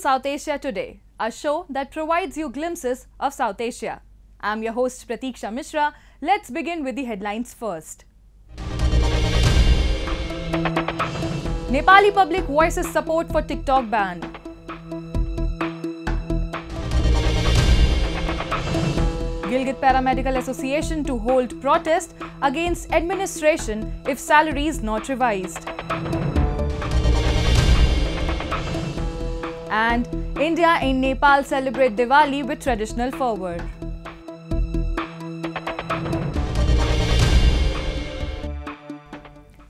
South Asia Today, a show that provides you glimpses of South Asia. I'm your host Pratiksha Mishra. Let's begin with the headlines first. Nepali public voices support for TikTok ban. Gilgit Paramedical Association to hold protest against administration if salaries not revised. And India and Nepal celebrate Diwali with traditional fervour.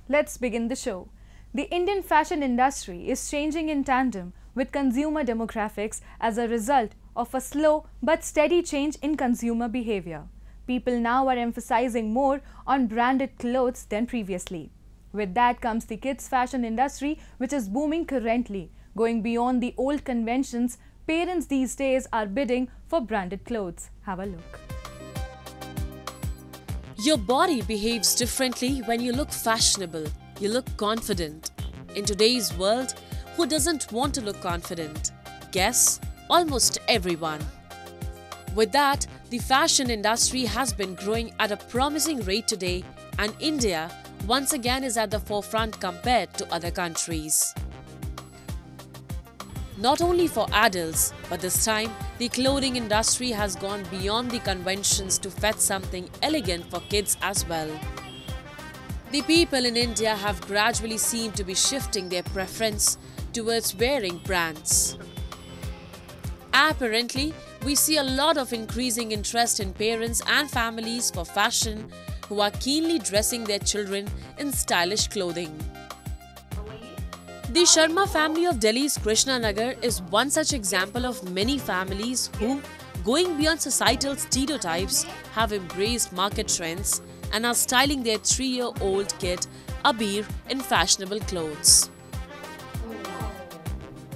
Let's begin the show. The Indian fashion industry is changing in tandem with consumer demographics as a result of a slow but steady change in consumer behavior. People now are emphasizing more on branded clothes than previously. With that comes the kids' fashion industry, which is booming currently. Going beyond the old conventions, parents these days are bidding for branded clothes. Have a look. Your body behaves differently when you look fashionable. You look confident. In today's world, who doesn't want to look confident? Guess, almost everyone. With that, the fashion industry has been growing at a promising rate today, and India once again is at the forefront compared to other countries. Not only for adults, but this time, the clothing industry has gone beyond the conventions to fetch something elegant for kids as well. The people in India have gradually seemed to be shifting their preference towards wearing brands. Apparently, we see a lot of increasing interest in parents and families for fashion who are keenly dressing their children in stylish clothing. The Sharma family of Delhi's Krishna Nagar is one such example of many families who, going beyond societal stereotypes, have embraced market trends and are styling their 3-year-old kid, Abir, in fashionable clothes.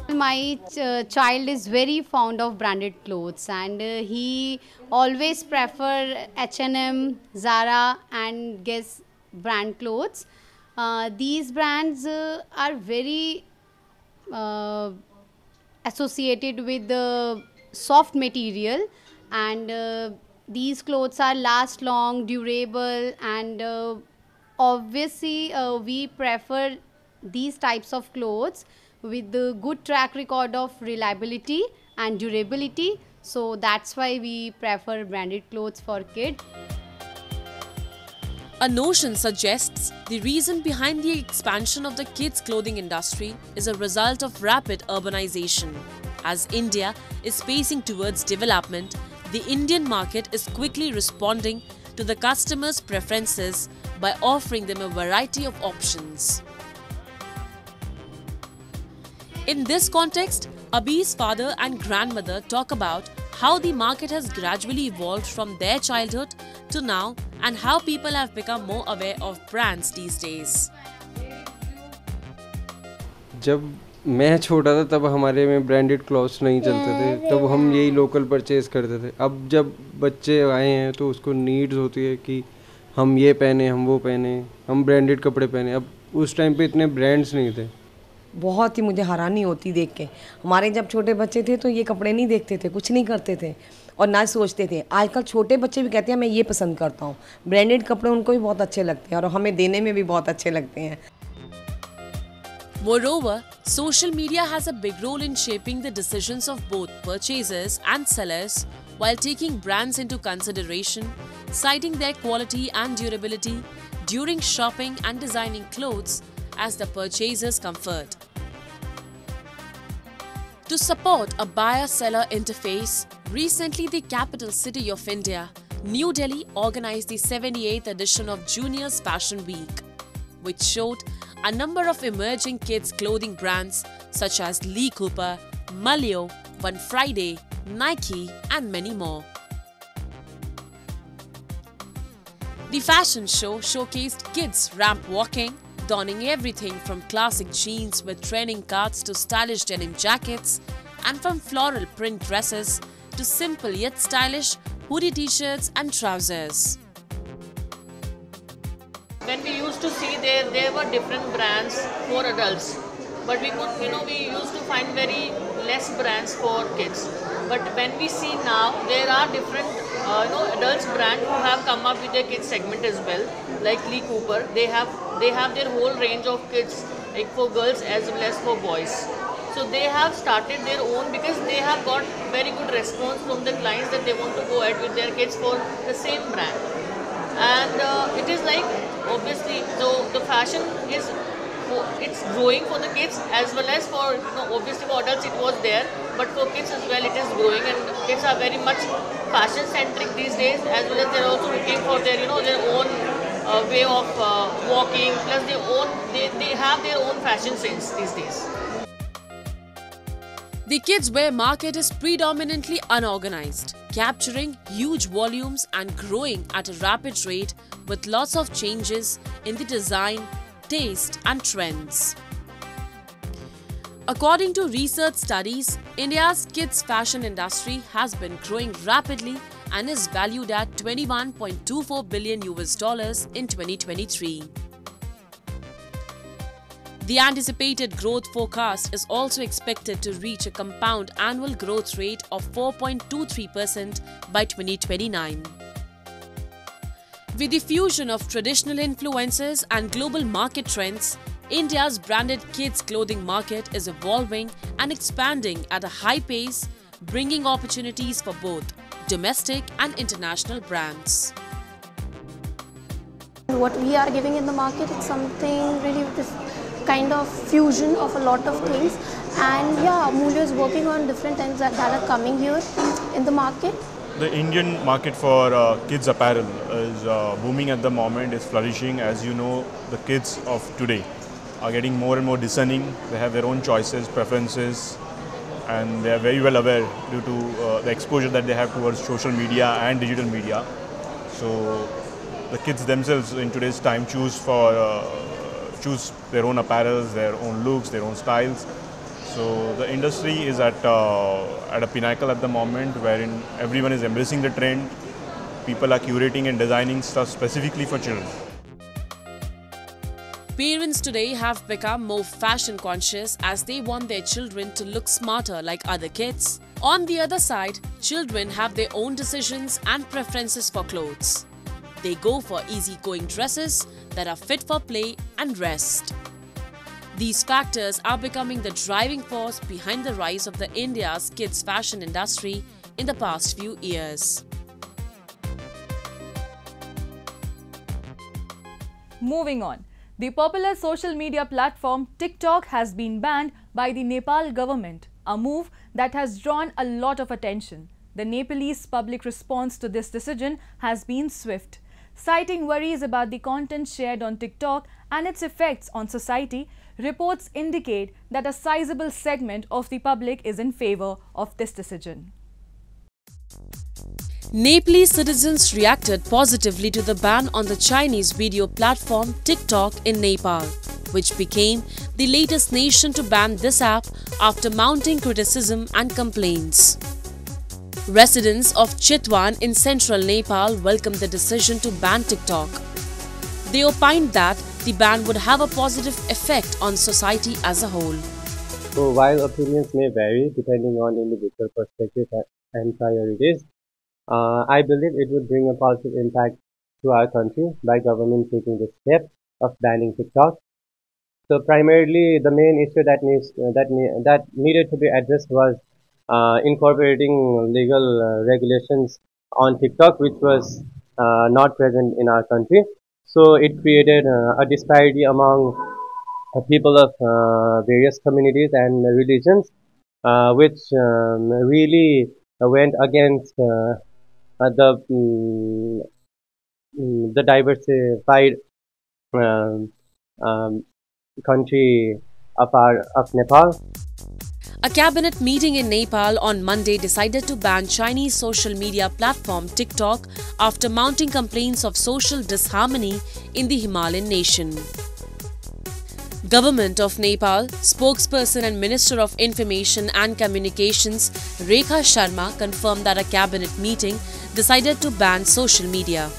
My child is very fond of branded clothes, and he always prefer H&M, Zara and Guess brand clothes. These brands are very associated with the soft material, and these clothes are last long, durable, and obviously we prefer these types of clothes with the good track record of reliability and durability. So that's why we prefer branded clothes for kids. A notion suggests the reason behind the expansion of the kids' clothing industry is a result of rapid urbanization. As India is pacing towards development, the Indian market is quickly responding to the customers' preferences by offering them a variety of options. In this context, Abhi's father and grandmother talk about how the market has gradually evolved from their childhood to now and how people have become more aware of brands these days. जब मैं छोटा था तब हमारे में branded clothes नहीं चलते थे, तब हम यही लोकल परचेज करते थे. अब जब बच्चे आए हैं तो उसको नीड्स होती है कि हम ये पहने, हम वो पहने, हम ब्रांडेड कपड़े पहने. अब उस टाइम पे इतने ब्रांड्स नहीं थे. बहुत ही मुझे हैरानी होती देख के. हमारे जब छोटे बच्चे थे तो ये कपड़े नहीं देखते थे, कुछ नहीं करते थे और ना सोचते थे. आजकल छोटे बच्चे भी कहते हैं मैं ये पसंद करता हूँ. ब्रांडेड कपड़े उनको भी बहुत अच्छे लगते हैं और हमें देने में भी बहुत अच्छे लगते हैं. Moreover, social media has a big role in shaping the decisions of both purchasers and sellers while taking brands into consideration, citing their quality and durability during shopping and designing clothes as the purchaser's comfort. To support a buyer-seller interface, recently the capital city of India, New Delhi, organized the 78th edition of Juniors Fashion Week, which showed a number of emerging kids' clothing brands such as Lee Cooper, Malio, One Friday, Nike, and many more. The fashion show showcased kids ramp walking, donning everything from classic jeans with training cuts to stylish denim jackets, and from floral print dresses to simple yet stylish hoodie t-shirts and trousers. When we used to see there were different brands for adults, but we used to find very less brands for kids. But when we see now, there are different adults brand who have come up with their kids segment as well, like Lee Cooper. They have their whole range of kids, like for girls as well as for boys. So they have started their own because they have got very good response from the clients that they want to go ahead with their kids for the same brand. And it is like, obviously, so the fashion is, it's growing for the kids as well as for, obviously for adults it was there, but for kids as well it is growing, and kids are very much fashion centric these days, as well as they're also looking for their, their own way of walking, plus they have their own fashion sense these days. The kids' wear market is predominantly unorganized, capturing huge volumes and growing at a rapid rate with lots of changes in the design, taste and trends. According to research studies, India's kids' fashion industry has been growing rapidly and is valued at $21.24 billion in 2023. The anticipated growth forecast is also expected to reach a compound annual growth rate of 4.23% by 2029. With the fusion of traditional influences and global market trends, India's branded kids clothing market is evolving and expanding at a high pace, bringing opportunities for both domestic and international brands. What we are giving in the market is something really this kind of fusion of a lot of things, and yeah, Amulya is working on different things that are coming here in the market. The Indian market for kids apparel is booming at the moment, is flourishing. As you know, the kids of today are getting more and more discerning. They have their own choices, preferences, and they are very well aware due to the exposure that they have towards social media and digital media. So the kids themselves in today's time choose their own apparels, their own looks, their own styles. So the industry is at a pinnacle at the moment, wherein everyone is embracing the trend. People are curating and designing stuff specifically for children. Parents today have become more fashion conscious as they want their children to look smarter like other kids. On the other side, children have their own decisions and preferences for clothes. They go for easy-going dresses that are fit for play and rest. These factors are becoming the driving force behind the rise of the India's kids fashion industry in the past few years. Moving on, the popular social media platform TikTok has been banned by the Nepal government, a move that has drawn a lot of attention. The Nepalese public response to this decision has been swift. Citing worries about the content shared on TikTok and its effects on society, reports indicate that a sizable segment of the public is in favor of this decision. Nepalese citizens reacted positively to the ban on the Chinese video platform TikTok in Nepal, which became the latest nation to ban this app after mounting criticism and complaints. Residents of Chitwan in central Nepal welcomed the decision to ban TikTok. They opined that the ban would have a positive effect on society as a whole. So while opinions may vary depending on individual perspectives and priorities, I believe it would bring a positive impact to our country by government taking the step of banning TikTok. So primarily the main issue that needed to be addressed was incorporating legal regulations on TikTok, which was not present in our country. So it created a disparity among people of various communities and religions, which really went against the diversified country of Nepal. A cabinet meeting in Nepal on Monday decided to ban Chinese social media platform TikTok after mounting complaints of social disharmony in the Himalayan nation. Government of Nepal spokesperson and Minister of Information and Communications Rekha Sharma confirmed that a cabinet meeting decided to ban social media.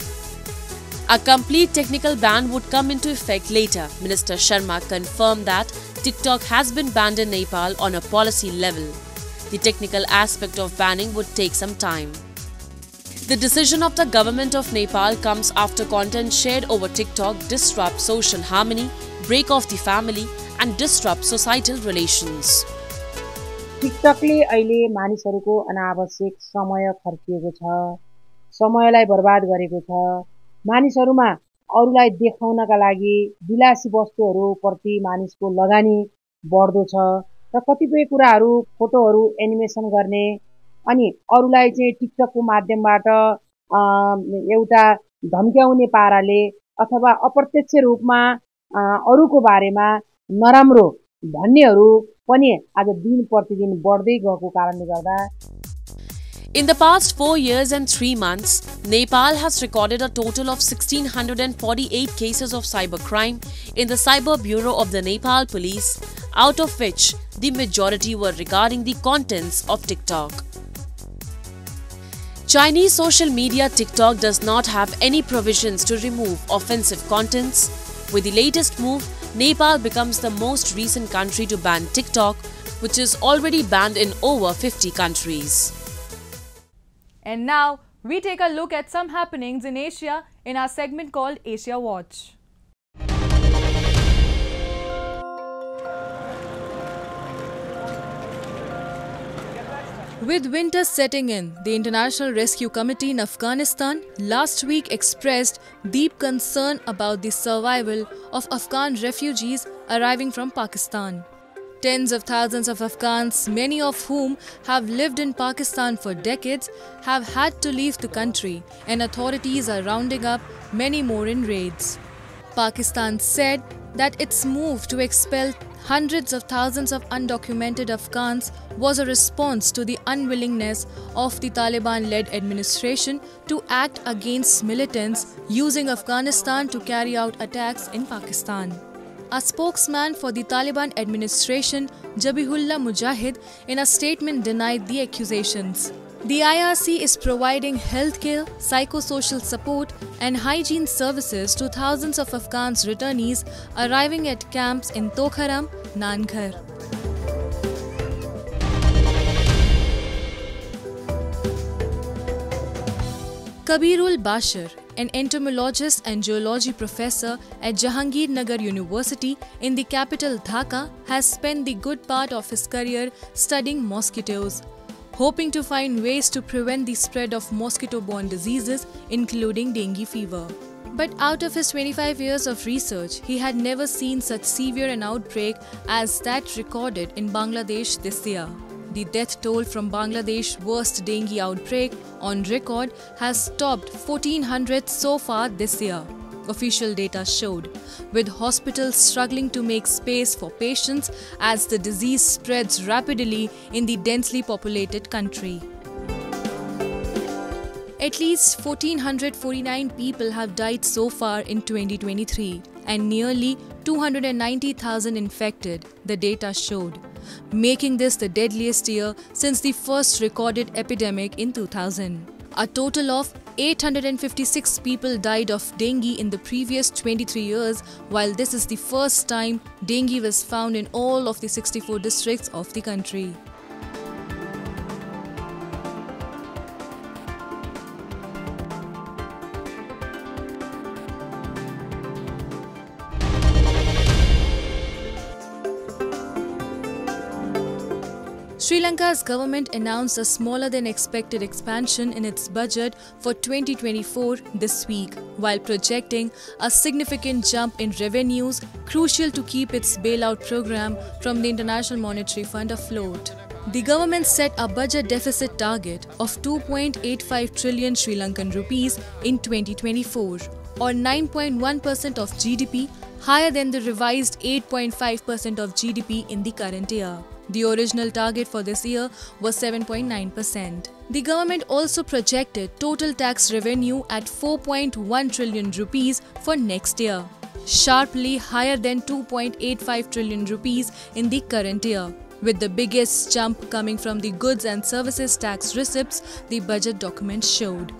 A complete technical ban would come into effect later. Minister Sharma confirmed that TikTok has been banned in Nepal on a policy level. The technical aspect of banning would take some time. The decision of the government of Nepal comes after content shared over TikTok disrupts social harmony, break off the family, and disrupts societal relations. टिकटकले अहिले मानिसहरूको अनावश्यक समय खर्चिएको छ, समयलाई बर्बाद गरेको छ। मानिसहरूमा अरूलाई देखाउनका लागि विलासी वस्तुहरू प्रति मानिसको लगानी बढ्दो छ र कतिपय कुराहरू फोटोहरू एनिमेसन गर्ने अनि अरूलाई चाहिँ टिकटकको माध्यमबाट एउटा धम्क्याउने पाराले अथवा अप्रत्यक्ष रूपमा अरूको बारेमा नराम्रो भन्नेहरू पनि आज दिन प्रतिदिन बढ्दै गएको कारणले गर्दा In the past 4 years and 3 months, Nepal has recorded a total of 1,648 cases of cybercrime in the Cyber Bureau of the Nepal Police, out of which the majority were regarding the contents of TikTok. Chinese social media TikTok does not have any provisions to remove offensive contents. With the latest move, Nepal becomes the most recent country to ban TikTok, which is already banned in over 50 countries. And now, we take a look at some happenings in Asia in our segment called Asia Watch. With winter setting in, the International Rescue Committee in Afghanistan last week expressed deep concern about the survival of Afghan refugees arriving from Pakistan. Tens of thousands of Afghans, many of whom have lived in Pakistan for decades, have had to leave the country, and authorities are rounding up many more in raids. Pakistan said that its move to expel hundreds of thousands of undocumented Afghans was a response to the unwillingness of the Taliban-led administration to act against militants using Afghanistan to carry out attacks in Pakistan. A spokesman for the Taliban administration, Zabihullah Mujahid, in a statement denied the accusations. The IRC is providing healthcare, psychosocial support and hygiene services to thousands of Afghans returnees arriving at camps in Tokharam, Nangarhar. Kabirul Bashir, an entomologist and geology professor at Jahangirnagar University in the capital Dhaka, has spent the good part of his career studying mosquitoes, hoping to find ways to prevent the spread of mosquito-borne diseases, including dengue fever. But out of his 25 years of research, he had never seen such severe an outbreak as that recorded in Bangladesh this year. The death toll from Bangladesh's worst dengue outbreak on record has topped 1,400 so far this year, official data showed, with hospitals struggling to make space for patients as the disease spreads rapidly in the densely populated country. At least 1,449 people have died so far in 2023 and nearly 290,000 infected, the data showed, making this the deadliest year since the first recorded epidemic in 2000. A total of 856 people died of dengue in the previous 23 years, while this is the first time dengue was found in all of the 64 districts of the country. Sri Lanka's government announced a smaller than expected expansion in its budget for 2024 this week, while projecting a significant jump in revenues crucial to keep its bailout program from the International Monetary Fund afloat. The government set a budget deficit target of 2.85 trillion Sri Lankan rupees in 2024, or 9.1% of GDP, higher than the revised 8.5% of GDP in the current year. The original target for this year was 7.9%. The government also projected total tax revenue at 4.1 trillion rupees for next year, sharply higher than 2.85 trillion rupees in the current year, with the biggest jump coming from the goods and services tax receipts, the budget document showed.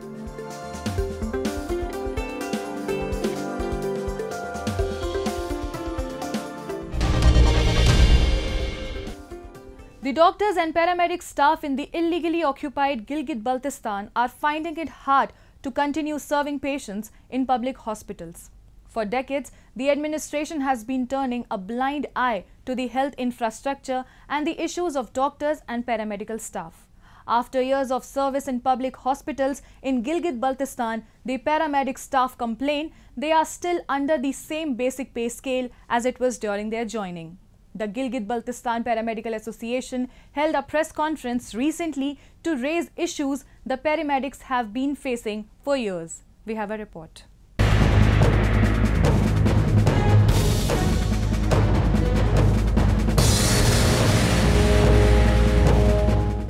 The The doctors and paramedic staff in the illegally occupied Gilgit-Baltistan are finding it hard to continue serving patients in public hospitals. For decades, the administration has been turning a blind eye to the health infrastructure and the issues of doctors and paramedical staff. After years of service in public hospitals in Gilgit-Baltistan, the paramedic staff complain they are still under the same basic pay scale as it was during their joining. The Gilgit-Baltistan Paramedical Association held a press conference recently to raise issues the paramedics have been facing for years. We have a report.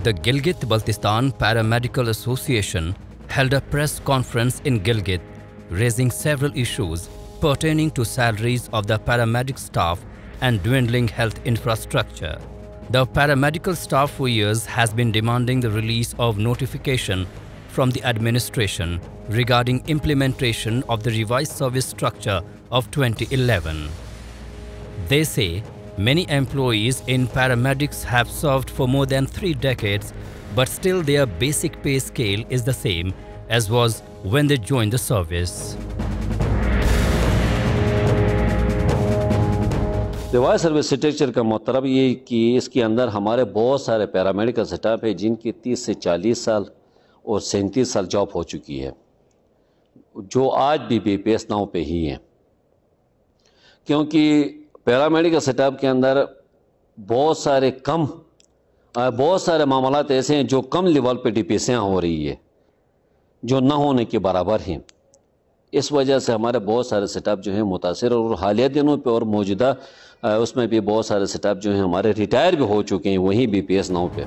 The Gilgit-Baltistan Paramedical Association held a press conference in Gilgit, raising several issues pertaining to salaries of the paramedic staff and dwindling health infrastructure. The paramedical staff for years has been demanding the release of notification from the administration regarding implementation of the revised service structure of 2011. They say many employees in paramedics have served for more than 3 decades, but still their basic pay scale is the same as was when they joined the service. Revise service structure का मतलब ये कि इसके अंदर हमारे बहुत सारे paramedical staff है जिनकी 30 से 40 साल और 37 साल जॉब हो चुकी है, जो आज भी बीपीएस नाव पे ही हैं, क्योंकि पैरामेडिकल स्टाफ के अंदर बहुत सारे मामलात ऐसे हैं जो कम लेवल पे डीपीएसियाँ हो रही है, जो न होने के बराबर हैं। इस वजह से हमारे बहुत सारे स्टाफ जो हैं मुतासिर, और हालिया दिनों पे और मौजूदा उसमें भी बहुत सारे स्टाफ जो हैं हमारे रिटायर भी हो चुके हैं वहीं बीपीएस नाव पे।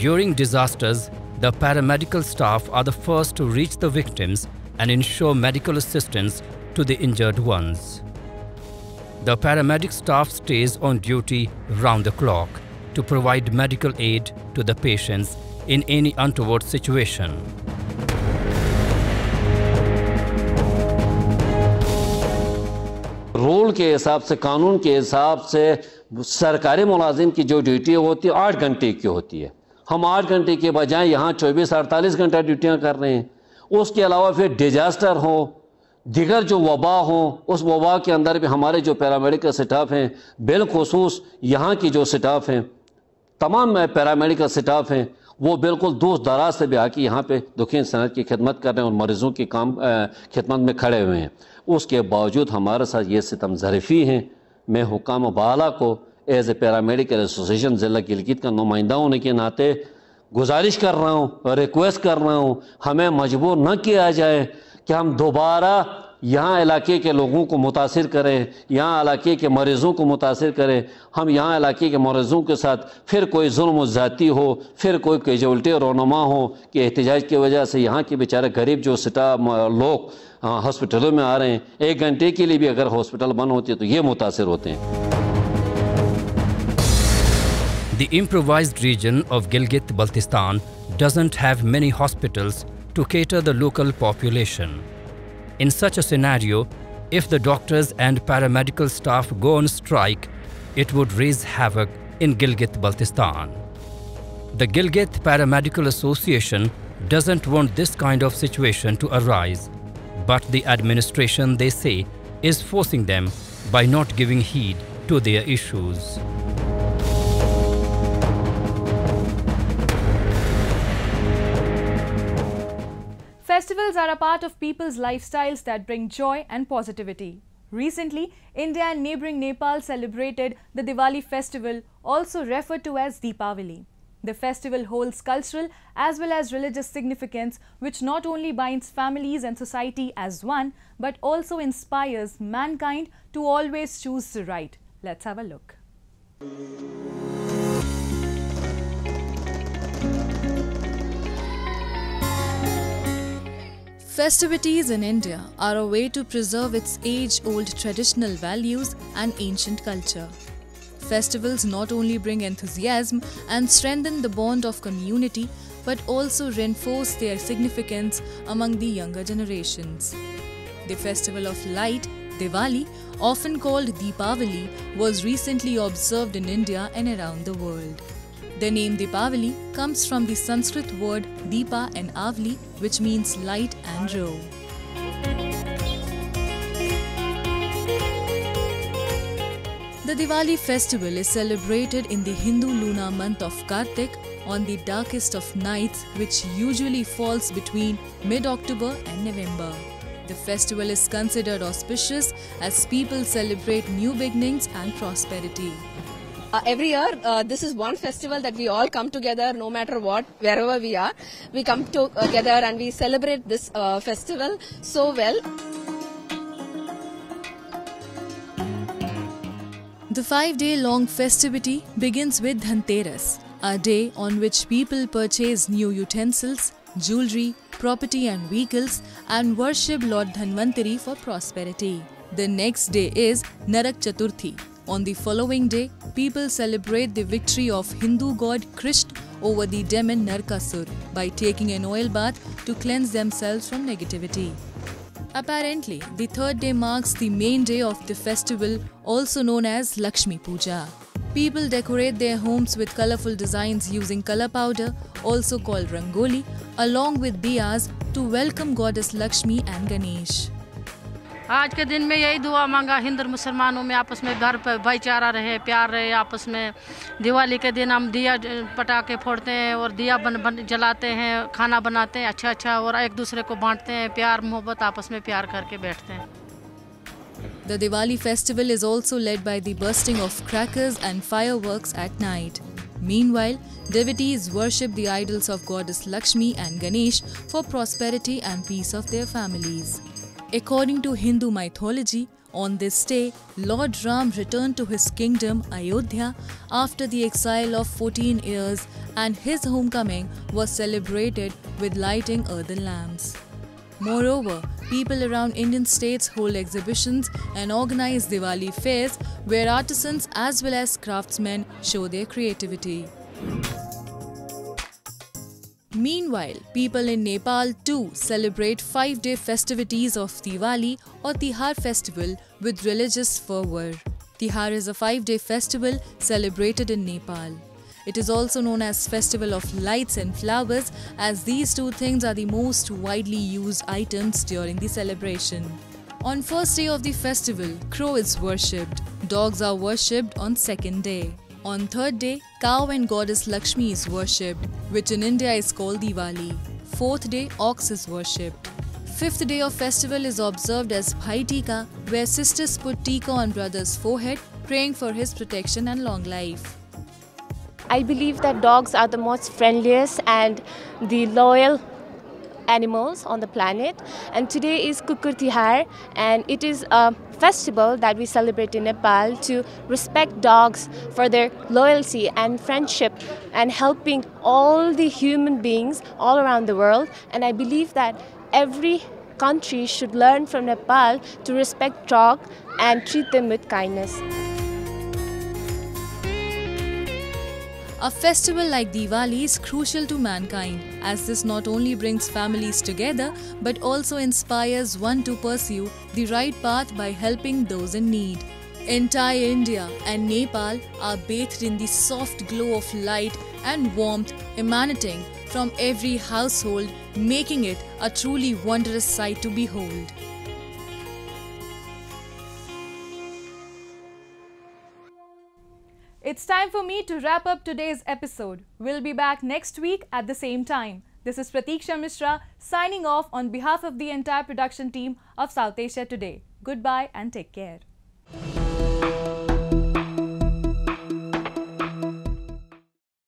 During disasters, the paramedical staff are the first to reach the victims and ensure medical assistance to the injured ones. The paramedic staff stays on duty round the clock to provide medical aid to the patients in any untoward situation. Rule के हिसाब से, कानून के हिसाब से सरकारी मुलाजिम की जो ड्यूटी होती है 8 घंटे की होती है। हम 8 घंटे के बजाय यहाँ 24-48 घंटा ड्यूटियाँ कर रहे हैं। उसके अलावा फिर डिजास्टर हो, दिगर जो वबा हो, उस वबा के अंदर भी हमारे जो पैरामेडिकल स्टाफ हैं, बिलखुसूस यहाँ की जो स्टाफ हैं, तमाम पैरामेडिकल स्टाफ हैं, वो बिल्कुल दूर दराज से भी आके यहाँ पे दुखी इंसान की खिदमत कर रहे हैं और मरीज़ों की खिदमत में खड़े हुए हैं। उसके बावजूद हमारे साथ ये सितम ज़रीफ़ी हैं। मैं हुकाम बाला को एज ए पैरामेडिकल एसोसिएशन ज़िला गिलगित का नुमाइंदा होने के नाते गुजारिश कर रहा हूँ और रिक्वेस्ट कर रहा हूँ, हमें मजबूर न किया जाए कि हम दोबारा यहाँ इलाके के लोगों को मुतासिर करें, यहाँ इलाके के मरीज़ों को मुतासिर करें। हम यहाँ इलाके के मरीज़ों के साथ फिर कोई जुल्म ज़्यादती हो, फिर कोई कैजुअल्टी रोनमा हो कि एहतजाज की वजह से यहाँ के बेचारे गरीब जो लोग हॉस्पिटलों में आ रहे हैं, 1 घंटे के लिए भी अगर हॉस्पिटल बंद होती है तो ये मुतासिर होते हैं। The improvised region of Gilgit-Baltistan doesn't have many hospitals to cater the local population. In such a scenario, if the doctors and paramedical staff go on strike, it would raise havoc in Gilgit-Baltistan. The Gilgit Paramedical Association doesn't want this kind of situation to arise, but the administration, they say, is forcing them by not giving heed to their issues. Festivals are a part of people's lifestyles that bring joy and positivity. Recently, India and neighbouring Nepal celebrated the Diwali festival, also referred to as Deepavali. The festival holds cultural as well as religious significance, which not only binds families and society as one, but also inspires mankind to always choose the right. Let's have a look. Festivities in India are a way to preserve its age-old traditional values and ancient culture. Festivals not only bring enthusiasm and strengthen the bond of community, but also reinforce their significance among the younger generations. The festival of light, Diwali, often called Deepavali, was recently observed in India and around the world. The name Deepavali comes from the Sanskrit word Deepa and Avli, which means light and row. The Diwali festival is celebrated in the Hindu lunar month of Kartik on the darkest of nights, which usually falls between mid-October and November. The festival is considered auspicious as people celebrate new beginnings and prosperity. Every year, this is one festival that we all come together, no matter what, wherever we are. We come together and we celebrate this festival so well. The 5-day-long festivity begins with Dhanteras, a day on which people purchase new utensils, jewelry, property and vehicles and worship Lord Dhanvantari for prosperity. The next day is Narak Chaturthi. On the following day, people celebrate the victory of Hindu god Krishna over the demon Narkasur by taking an oil bath to cleanse themselves from negativity. Apparently, the third day marks the main day of the festival, also known as Lakshmi Puja. People decorate their homes with colorful designs using color powder, also called Rangoli, along with diyas to welcome goddess Lakshmi and Ganesh. आज के दिन में यही दुआ मांगा हिंदू मुसलमानों में आपस में घर पर भाईचारा रहे, प्यार रहे आपस में। दिवाली के दिन हम दिया पटाखे फोड़ते हैं और दिया जलाते हैं, खाना बनाते हैं अच्छा और एक दूसरे को बांटते हैं, प्यार मोहब्बत आपस में प्यार करके बैठते हैं। The Diwali festival is also led by the bursting of crackers and fireworks at night. Meanwhile, devotees worship the idols of goddess Lakshmi and Ganesh for prosperity and peace of their families. According to Hindu mythology, on this day, Lord Ram returned to his kingdom Ayodhya after the exile of 14 years, and his homecoming was celebrated with lighting earthen lamps. Moreover, people around Indian states hold exhibitions and organize Diwali fairs where artisans as well as craftsmen show their creativity. Meanwhile, people in Nepal too celebrate 5-day festivities of Diwali or Tihar festival with religious fervor. Tihar is a 5-day festival celebrated in Nepal. It is also known as Festival of Lights and Flowers, as these two things are the most widely used items during the celebration. On first day of the festival, crow is worshipped. Dogs are worshipped on second day. On third day, cow and goddess Lakshmi is worshipped, which in India is called Diwali. Fourth day, ox is worshipped. Fifth day of festival is observed as Bhai Tika, where sisters put tika on brother's forehead, praying for his protection and long life. I believe that dogs are the most friendliest and the loyal animals on the planet, and today is Kukur Tihar, and it is a festival that we celebrate in Nepal to respect dogs for their loyalty and friendship and helping all the human beings all around the world. And I believe that every country should learn from Nepal to respect dogs and treat them with kindness. A festival like Diwali is crucial to mankind, as this not only brings families together but also inspires one to pursue the right path by helping those in need. Entire India and Nepal are bathed in the soft glow of light and warmth emanating from every household, making it a truly wondrous sight to behold. It's time for me to wrap up today's episode. We'll be back next week at the same time. This is Pratiksha Mishra signing off on behalf of the entire production team of South Asia Today. Goodbye and take care.